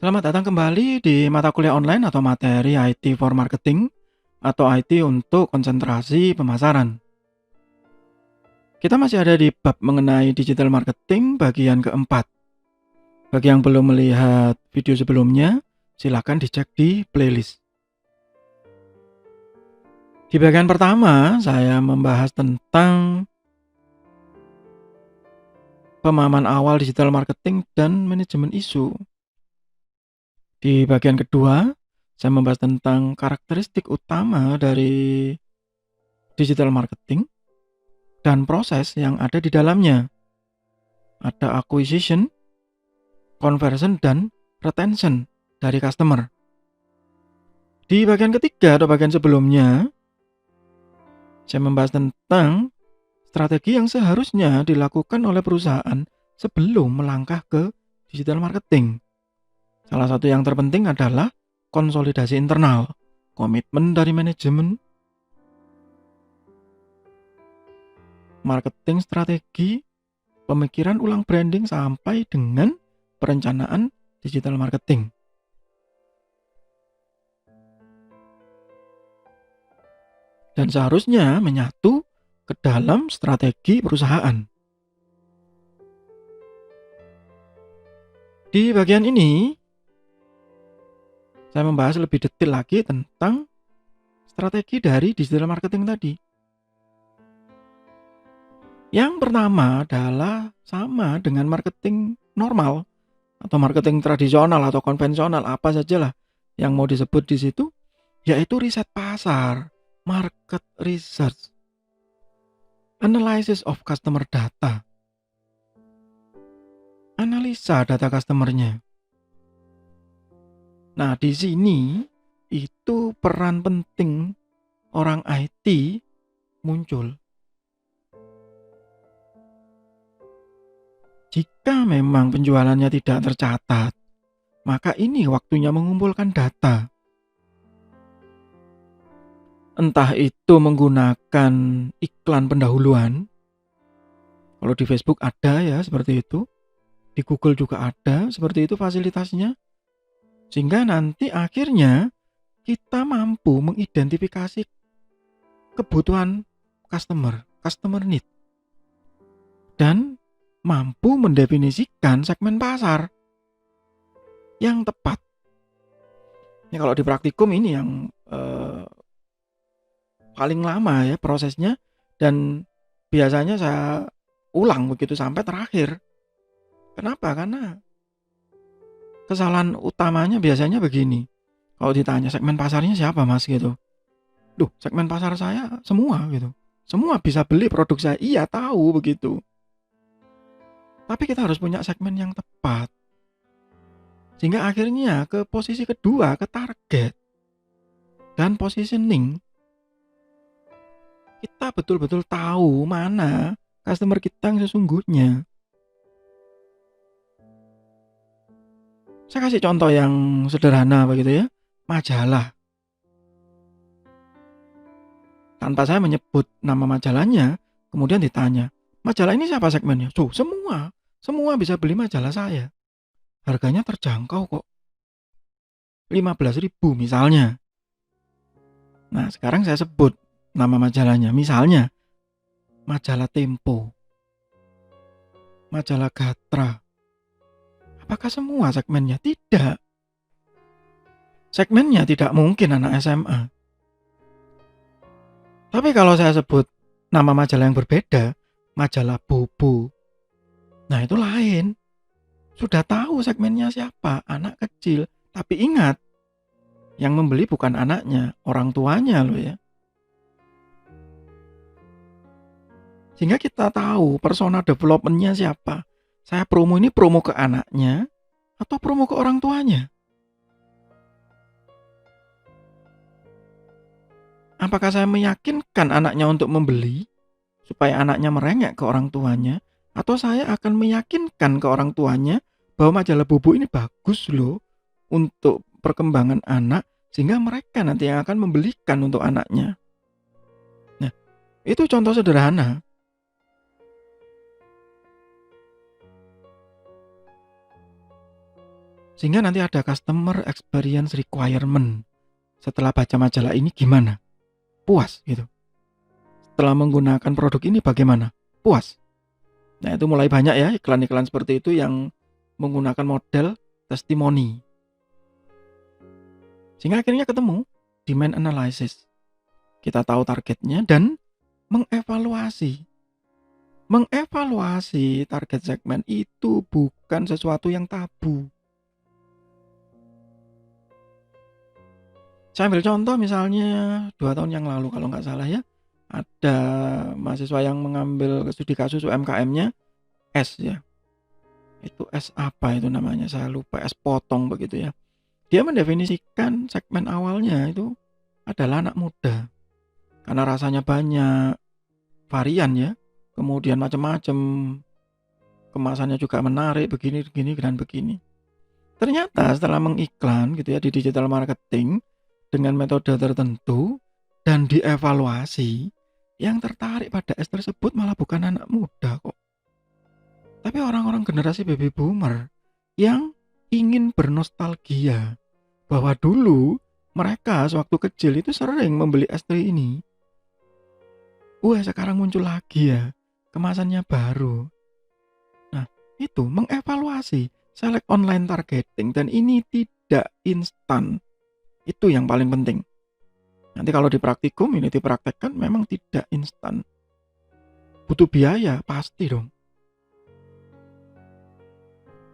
Selamat datang kembali di mata kuliah online atau materi IT for Marketing atau IT untuk konsentrasi pemasaran. Kita masih ada di bab mengenai digital marketing bagian keempat. Bagi yang belum melihat video sebelumnya, silakan dicek di playlist. Di bagian pertama, saya membahas tentang pemahaman awal digital marketing dan manajemen isu. Di bagian kedua, saya membahas tentang karakteristik utama dari digital marketing dan proses yang ada di dalamnya. Ada acquisition, conversion, dan retention dari customer. Di bagian ketiga atau bagian sebelumnya, saya membahas tentang strategi yang seharusnya dilakukan oleh perusahaan sebelum melangkah ke digital marketing. Salah satu yang terpenting adalah konsolidasi internal, komitmen dari manajemen, marketing strategi, pemikiran ulang branding sampai dengan perencanaan digital marketing. Dan seharusnya menyatu ke dalam strategi perusahaan. Di bagian ini, saya membahas lebih detail lagi tentang strategi dari digital marketing tadi. Yang pertama adalah sama dengan marketing normal atau marketing tradisional atau konvensional, apa sajalah yang mau disebut di situ, yaitu riset pasar, market research, analysis of customer data, analisa data customernya. Nah, di sini itu peran penting orang IT muncul. Jika memang penjualannya tidak tercatat, maka ini waktunya mengumpulkan data. Entah itu menggunakan iklan pendahuluan, kalau di Facebook ada ya seperti itu, di Google juga ada seperti itu fasilitasnya, sehingga nanti akhirnya kita mampu mengidentifikasi kebutuhan customer need, dan mampu mendefinisikan segmen pasar yang tepat. Ini kalau di praktikum ini yang paling lama ya prosesnya, dan biasanya saya ulang begitu sampai terakhir. Kenapa? Karena kesalahan utamanya biasanya begini. Kalau ditanya segmen pasarnya siapa mas gitu. Duh, segmen pasar saya semua gitu. Semua bisa beli produk saya. Iya tahu begitu. Tapi kita harus punya segmen yang tepat. Sehingga akhirnya ke posisi kedua, ke target dan positioning. Kita betul-betul tahu mana customer kita yang sesungguhnya. Saya kasih contoh yang sederhana begitu ya. Majalah. Tanpa saya menyebut nama majalahnya, kemudian ditanya, majalah ini siapa segmennya? Tuh, semua bisa beli majalah saya. Harganya terjangkau kok. 15.000 misalnya. Nah, sekarang saya sebut nama majalahnya. Misalnya, majalah Tempo, majalah Gatra. Apakah semua segmennya? Tidak. Segmennya tidak mungkin anak SMA. Tapi kalau saya sebut nama majalah yang berbeda, majalah Bobo. Nah, itu lain. Sudah tahu segmennya siapa, anak kecil. Tapi ingat, yang membeli bukan anaknya, orang tuanya loh ya. Sehingga kita tahu persona developmentnya siapa. Saya promo ini promo ke anaknya atau promo ke orang tuanya. Apakah saya meyakinkan anaknya untuk membeli supaya anaknya merengek ke orang tuanya, atau saya akan meyakinkan ke orang tuanya bahwa majalah Bobo ini bagus loh untuk perkembangan anak, sehingga mereka nanti yang akan membelikan untuk anaknya. Nah, itu contoh sederhana. Sehingga nanti ada customer experience requirement. Setelah baca majalah ini gimana? Puas gitu. Setelah menggunakan produk ini bagaimana? Puas. Nah, itu mulai banyak ya iklan-iklan seperti itu yang menggunakan model testimoni. Sehingga akhirnya ketemu demand analysis. Kita tahu targetnya dan mengevaluasi. Mengevaluasi target segmen itu bukan sesuatu yang tabu. Saya ambil contoh misalnya 2 tahun yang lalu kalau nggak salah ya, ada mahasiswa yang mengambil studi kasus UMKM-nya S ya. Itu S apa itu namanya, saya lupa, S potong begitu ya. Dia mendefinisikan segmen awalnya itu adalah anak muda. Karena rasanya banyak, varian ya, kemudian macam-macam, kemasannya juga menarik, begini dan begini. Ternyata setelah mengiklan gitu ya di digital marketing dengan metode tertentu dan dievaluasi, yang tertarik pada S tersebut malah bukan anak muda kok. Tapi orang-orang generasi baby boomer yang ingin bernostalgia bahwa dulu mereka sewaktu kecil itu sering membeli es teh ini. Wah, sekarang muncul lagi ya, kemasannya baru. Nah, itu mengevaluasi, select online targeting, dan ini tidak instan. Itu yang paling penting. Nanti kalau di praktikum ini dipraktekkan memang tidak instan. Butuh biaya, pasti dong.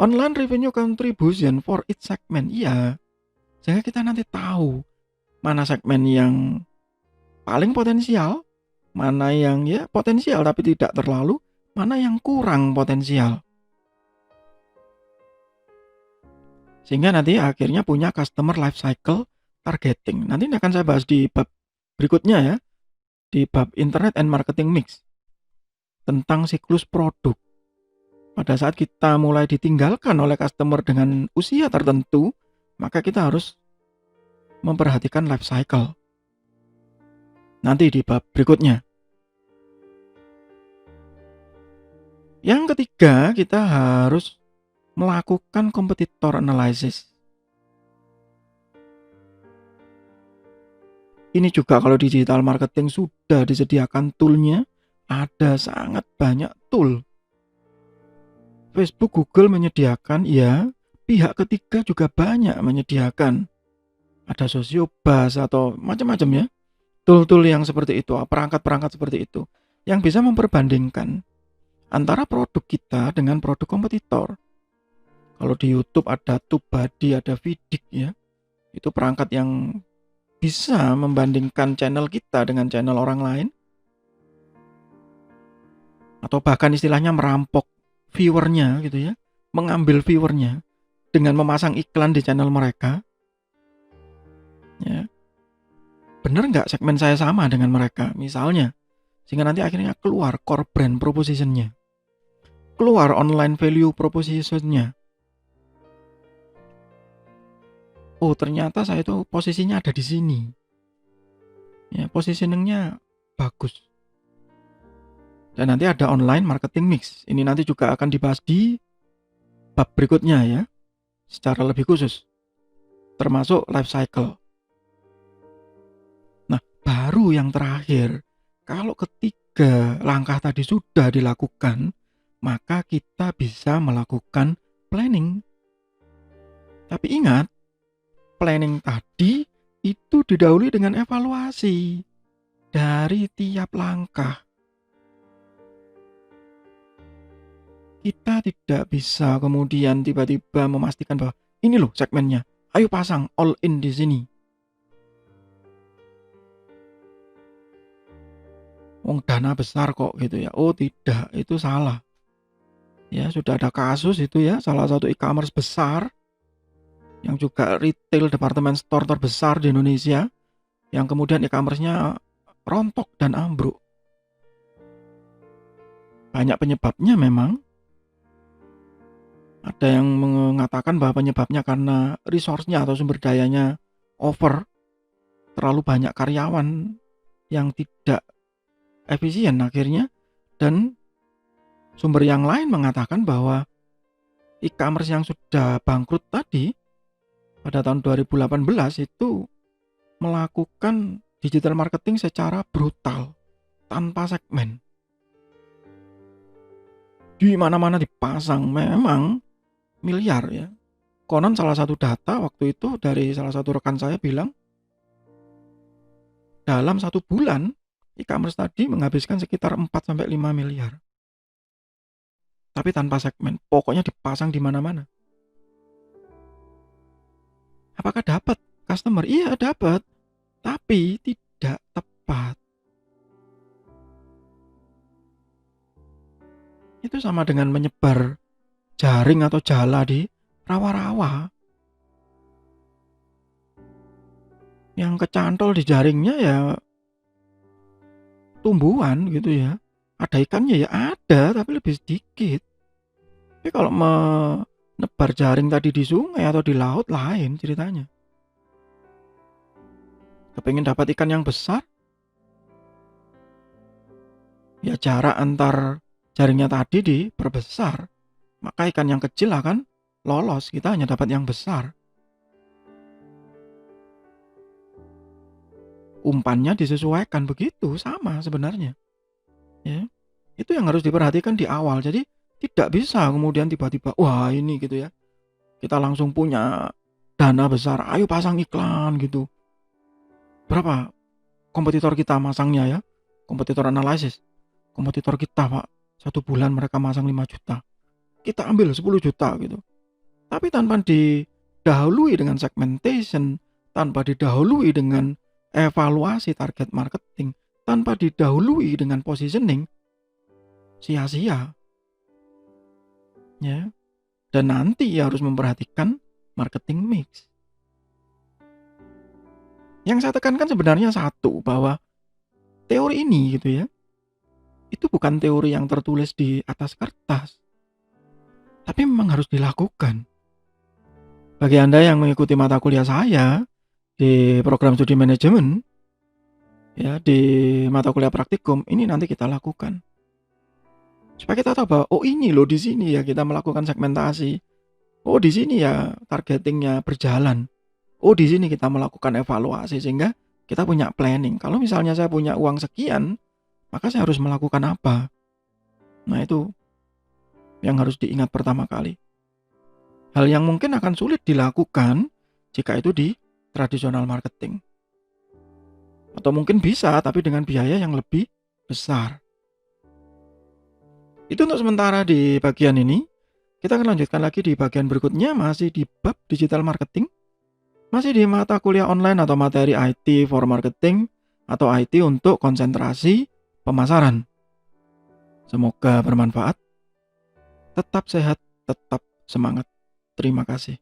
Online revenue contribution for each segment, iya. Sehingga kita nanti tahu mana segmen yang paling potensial, mana yang ya potensial tapi tidak terlalu, mana yang kurang potensial. Sehingga nanti akhirnya punya customer life cycle targeting. Nanti ini akan saya bahas di bab berikutnya ya, di bab internet and marketing mix, tentang siklus produk. Pada saat kita mulai ditinggalkan oleh customer dengan usia tertentu, maka kita harus memperhatikan life cycle. Nanti di bab berikutnya. Yang ketiga, kita harus melakukan competitor analysis. Ini juga kalau di digital marketing sudah disediakan toolnya, ada sangat banyak tool. Facebook, Google menyediakan, ya, pihak ketiga juga banyak menyediakan. Ada Sociobase atau macam-macam ya. Tool-tool yang seperti itu, perangkat-perangkat seperti itu, yang bisa memperbandingkan antara produk kita dengan produk kompetitor. Kalau di YouTube ada TubeBuddy, ada Vidik ya. Itu perangkat yang bisa membandingkan channel kita dengan channel orang lain. Atau bahkan istilahnya merampok viewernya gitu ya. Mengambil viewernya dengan memasang iklan di channel mereka. Ya. Benar nggak segmen saya sama dengan mereka misalnya. Sehingga nanti akhirnya keluar core brand proposition-nya. Keluar online value proposition-nya. Oh, ternyata saya itu posisinya ada di sini. Ya, positioning-nya bagus. Dan nanti ada online marketing mix. Ini nanti juga akan dibahas di bab berikutnya ya. Secara lebih khusus. Termasuk life cycle. Nah, baru yang terakhir. Kalau ketiga langkah tadi sudah dilakukan, maka kita bisa melakukan planning. Tapi ingat, planning tadi itu didahului dengan evaluasi dari tiap langkah. Kita tidak bisa kemudian tiba-tiba memastikan bahwa ini loh segmennya, ayo pasang all in di sini. Wong dana besar kok gitu ya. Oh tidak, itu salah. Ya, sudah ada kasus itu ya, salah satu e-commerce besar yang juga retail department store terbesar di Indonesia, yang kemudian e-commerce-nya rontok dan ambruk. Banyak penyebabnya memang. Ada yang mengatakan bahwa penyebabnya karena resource-nya atau sumber dayanya over, terlalu banyak karyawan yang tidak efisien akhirnya, dan sumber yang lain mengatakan bahwa e-commerce yang sudah bangkrut tadi pada tahun 2018 itu melakukan digital marketing secara brutal tanpa segmen. Di mana-mana dipasang, memang miliar ya. Konon salah satu data waktu itu dari salah satu rekan saya bilang dalam 1 bulan e-commerce tadi menghabiskan sekitar 4-5 miliar. Tapi tanpa segmen, pokoknya dipasang di mana-mana. Apakah dapat customer? Iya, dapat. Tapi tidak tepat. Itu sama dengan menyebar jaring atau jala di rawa-rawa. Yang kecantol di jaringnya ya tumbuhan gitu ya. Ada ikannya ya ada, tapi lebih sedikit. Tapi kalau menebar jaring tadi di sungai atau di laut lain ceritanya. Kepengen dapat ikan yang besar, ya jarak antar jaringnya tadi diperbesar. Maka ikan yang kecil akan lolos, kita hanya dapat yang besar. Umpannya disesuaikan, begitu sama sebenarnya. Ya. Itu yang harus diperhatikan di awal. Jadi tidak bisa kemudian tiba-tiba wah ini gitu ya. Kita langsung punya dana besar, ayo pasang iklan gitu. Berapa kompetitor kita masangnya ya? Kompetitor analisis. Kompetitor kita, Pak, 1 bulan mereka masang 5 juta. Kita ambil 10 juta gitu. Tapi tanpa didahului dengan segmentation, tanpa didahului dengan evaluasi target marketing, tanpa didahului dengan positioning, sia-sia. Ya. Dan nanti harus memperhatikan marketing mix. Yang saya tekankan sebenarnya satu, bahwa teori ini gitu ya, itu bukan teori yang tertulis di atas kertas, tapi memang harus dilakukan. Bagi Anda yang mengikuti mata kuliah saya di program studi manajemen, ya di mata kuliah praktikum, ini nanti kita lakukan. Supaya kita tahu bahwa oh ini loh di sini ya kita melakukan segmentasi. Oh di sini ya targetingnya berjalan. Oh di sini kita melakukan evaluasi sehingga kita punya planning. Kalau misalnya saya punya uang sekian, maka saya harus melakukan apa? Nah itu yang harus diingat pertama kali. Hal yang mungkin akan sulit dilakukan jika itu di tradisional marketing. Atau mungkin bisa tapi dengan biaya yang lebih besar. Itu untuk sementara di bagian ini. Kita akan lanjutkan lagi di bagian berikutnya, masih di bab digital marketing. Masih di mata kuliah online atau materi IT for marketing atau IT untuk konsentrasi pemasaran. Semoga bermanfaat. Tetap sehat, tetap semangat. Terima kasih.